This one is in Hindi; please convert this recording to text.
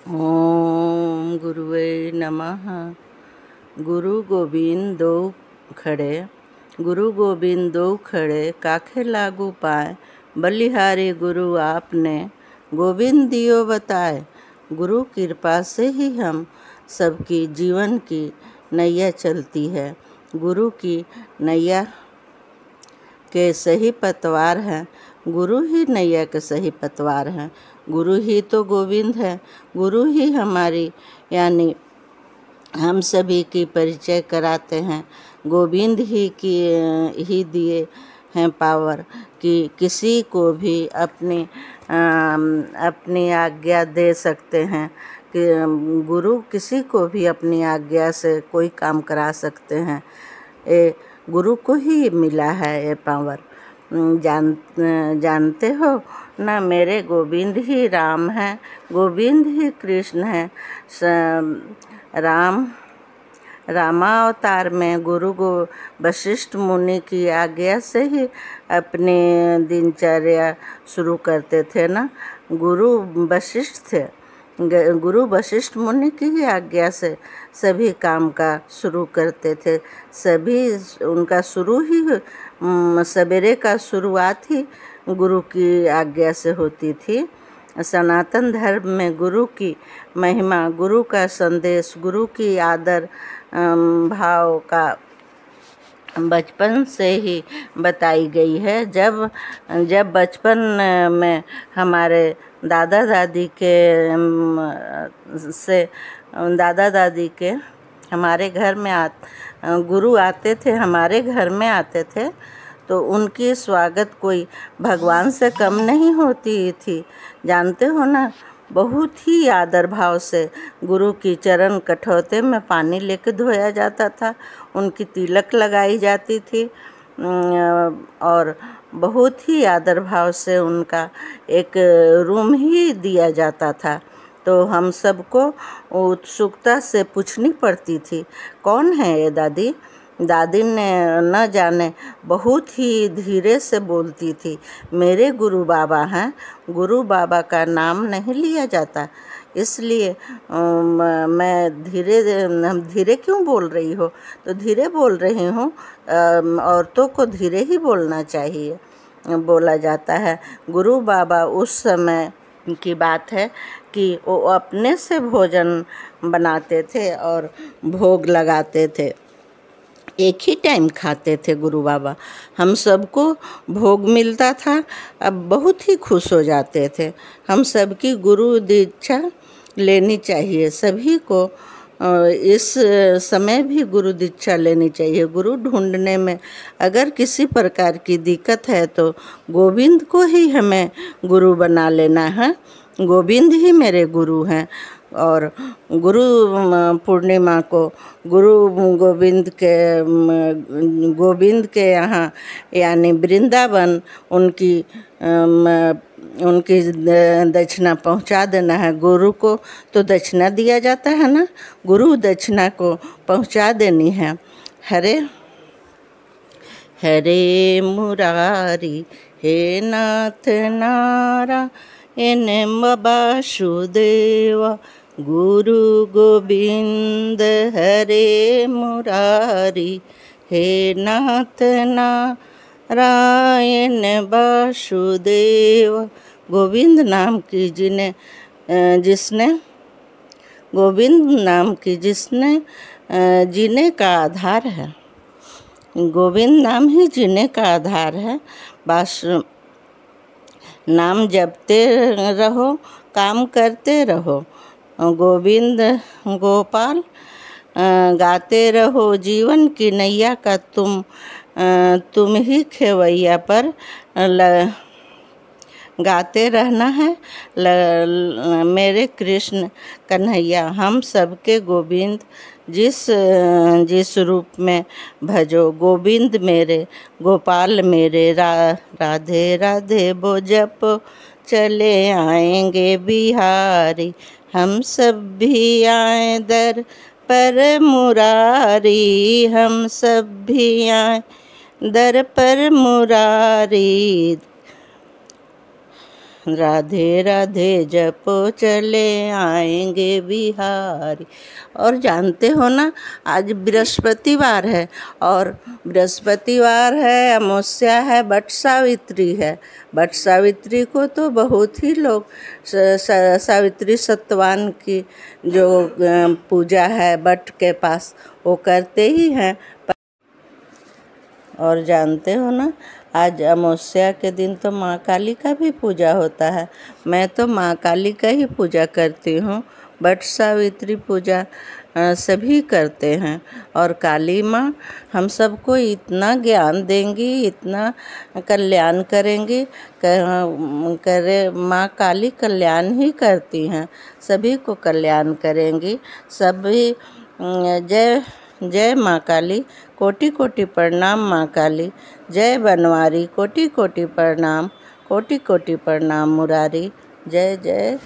ओम गुरुवे नमः। गुरु गोबिंद दो खड़े, गुरु गोबिंद दो खड़े, काखे लागू पाए, बलिहारी गुरु आपने, गोविंद दियो बताए। गुरु कृपा से ही हम सबकी जीवन की नैया चलती है। गुरु की नैया के सही पतवार हैं, गुरु ही नैया के सही पतवार हैं। गुरु ही तो गोविंद है, गुरु ही हमारी यानी हम सभी की परिचय कराते हैं। गोविंद ही दिए हैं पावर कि किसी को भी अपनी आज्ञा दे सकते हैं कि गुरु किसी को भी अपनी आज्ञा से कोई काम करा सकते हैं। ये गुरु को ही मिला है ये पावर। जानते हो ना, मेरे गोविंद ही राम हैं, गोविंद ही कृष्ण हैं। रामावतार में गुरु वशिष्ठ मुनि की आज्ञा से ही अपनी दिनचर्या शुरू करते थे ना। गुरु वशिष्ठ थे, गुरु वशिष्ठ मुनि की ही आज्ञा से सभी काम का शुरू करते थे। सभी उनका शुरू ही सवेरे का शुरुआत ही गुरु की आज्ञा से होती थी। सनातन धर्म में गुरु की महिमा, गुरु का संदेश, गुरु की आदर भाव का बचपन से ही बताई गई है। जब बचपन में हमारे दादा दादी के हमारे घर में गुरु आते थे, हमारे घर में आते थे, तो उनकी स्वागत कोई भगवान से कम नहीं होती थी। जानते हो ना, बहुत ही आदर भाव से गुरु की चरण कठौते में पानी लेके धोया जाता था, उनकी तिलक लगाई जाती थी और बहुत ही आदर भाव से उनका एक रूम ही दिया जाता था। तो हम सबको उत्सुकता से पूछनी पड़ती थी, कौन है ये दादी? दादी ने न जाने बहुत ही धीरे से बोलती थी, मेरे गुरु बाबा हैं। गुरु बाबा का नाम नहीं लिया जाता, इसलिए मैं धीरे क्यों बोल रही हो? तो धीरे बोल रही हूँ, औरतों को धीरे ही बोलना चाहिए, बोला जाता है। गुरु बाबा उस समय की बात है कि वो अपने से भोजन बनाते थे और भोग लगाते थे, एक ही टाइम खाते थे गुरु बाबा। हम सबको भोग मिलता था, अब बहुत ही खुश हो जाते थे। हम सबकी गुरु दीक्षा लेनी चाहिए, सभी को इस समय भी गुरु दीक्षा लेनी चाहिए। गुरु ढूंढने में अगर किसी प्रकार की दिक्कत है तो गोविंद को ही हमें गुरु बना लेना है। गोविंद ही मेरे गुरु हैं। और गुरु पूर्णिमा को गुरु गोविंद के यहाँ यानी वृंदावन उनकी दक्षिणा पहुँचा देना है। गुरु को तो दक्षिणा दिया जाता है ना, गुरु दक्षिणा को पहुँचा देनी है। हरे हरे मुरारी हे नाथ नारायण वासुदेव, गुरु गोविंद हरे मुरारी हे नाथ नारायण वासुदेव। गोविंद नाम की जिसने जीने का आधार है। गोविंद नाम ही जीने का आधार है। बस नाम जपते रहो, काम करते रहो, गोविंद गोपाल गाते रहो। जीवन की नैया का तुम ही खेवैया पर गाते रहना है। मेरे कृष्ण कन्हैया, हम सबके गोविंद जिस रूप में भजो। गोविंद मेरे, गोपाल मेरे, राधे राधे वो जप चले आएंगे बिहारी। हम सब भी आए दर पर मुरारी, हम सब भी आए दर पर मुरारी। राधे राधे जपो चले आएंगे बिहारी। और जानते हो ना, आज बृहस्पतिवार है, और बृहस्पतिवार है, अमावस्या है, बट सावित्री है। बट सावित्री को तो बहुत ही लोग सावित्री सत्यवान की जो पूजा है बट के पास, वो करते ही हैं। और जानते हो ना, आज अमावस्या के दिन तो माँ काली का भी पूजा होता है। मैं तो माँ काली का ही पूजा करती हूँ। बट सावित्री पूजा सभी करते हैं। और काली माँ हम सबको इतना ज्ञान देंगी, इतना कल्याण करेंगी। करे माँ काली कल्याण ही करती हैं, सभी को कल्याण करेंगी। सभी जय जय माँ काली, कोटि कोटि प्रणाम माँ काली। जय बनवारी, कोटि कोटि प्रणाम, कोटि कोटि प्रणाम मुरारी। जय जय